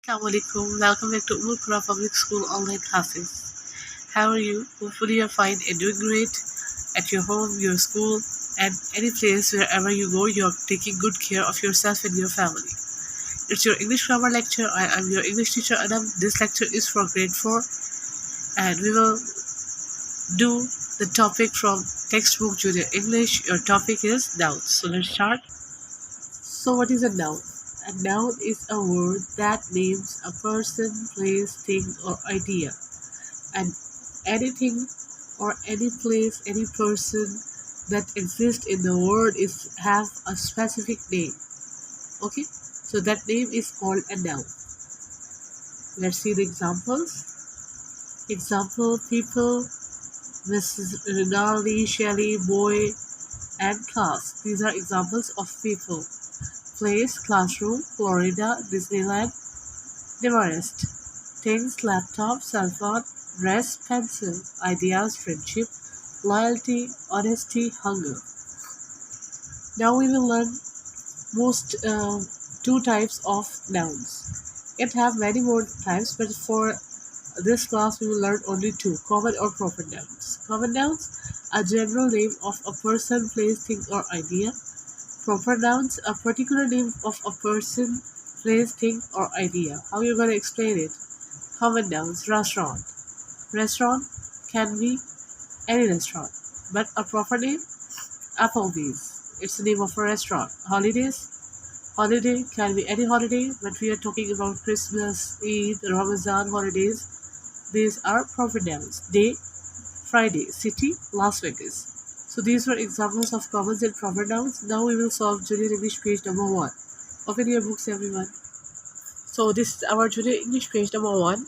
Assalamualaikum. Welcome back to Al-Qura Public School online classes. How are you? Hopefully you're fine and doing great at your home, your school, and any place wherever you go. You're taking good care of yourself and your family. It's your English grammar lecture. I'm your English teacher Adam. This lecture is for grade 4, and we will do the topic from textbook Junior English. Your topic is nouns. So let's start. So what is a noun? A noun is a word that names a person, place, thing, or idea. And anything or any place, any person that exists in the world have a specific name. Okay? So that name is called a noun. Let's see the examples. Example: people, Mrs. Rinaldi, Shelley, boy, and class. These are examples of people. Place, classroom, Florida, Disneyland, Demarest. Things, laptop, cell phone, dress, pencil. Ideas, friendship, loyalty, honesty, hunger. Now we will learn most two types of nouns. It have many more types, but for this class we will learn only two: common or proper nouns. Common nouns, a general name of a person, place, thing, or idea. Proper nouns, a particular name of a person, place, thing, or idea. How you're going to explain it? Common nouns, restaurant. Restaurant can be any restaurant, but a proper name, Applebee's. It's the name of a restaurant. Holidays, holiday can be any holiday, but we are talking about Christmas, Eid, Ramadan holidays. These are proper nouns. Day, Friday. City, Las Vegas. So these were examples of common and proper nouns. Now we will solve Junior English page number 1. Open your books, everyone. So this is our Junior English page number 1.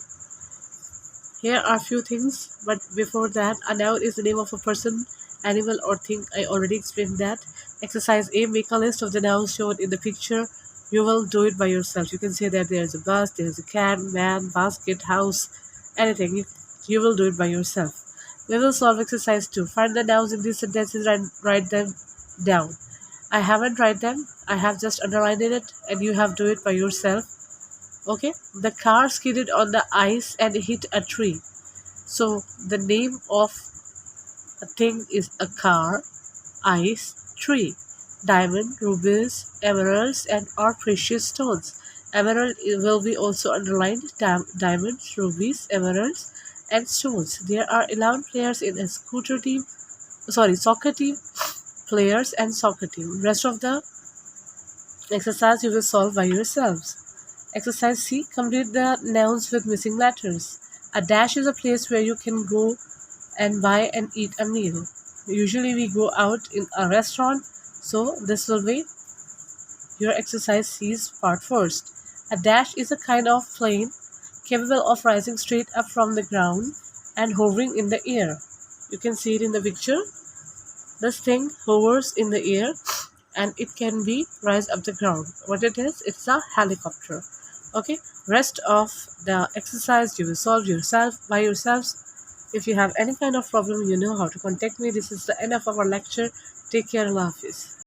Here are a few things, but before that, a noun is the name of a person, animal, or thing. I already explained that. Exercise A: make a list of the nouns shown in the picture. You will do it by yourself. You can say that there is a bus, there is a cat, man, basket, house, anything. You will do it by yourself. We will solve exercise 2. Find the nouns in these sentences and write them down. I haven't write them. I have just underlined it, and you have to do it by yourself. Okay? The car skidded on the ice and hit a tree. So the name of a thing is a car, ice, tree. Diamond, rubies, emeralds, and are precious stones. Emerald will be also underlined. Diamonds, rubies, emeralds, and stones. There are 11 players in a soccer team, players and soccer team. Rest of the exercise you will solve by yourselves. Exercise C: complete the nouns with missing letters. A dash is a place where you can go and buy and eat a meal. Usually we go out in a restaurant, so this will be your exercise C's part first. A dash is a kind of plane capable of rising straight up from the ground and hovering in the air. You can see it in the picture. This thing hovers in the air and it can be rise up the ground. What it is? It's a helicopter. Okay. Rest of the exercise you will solve yourself by yourselves. If you have any kind of problem, you know how to contact me. This is the end of our lecture. Take care. Allah Hafiz.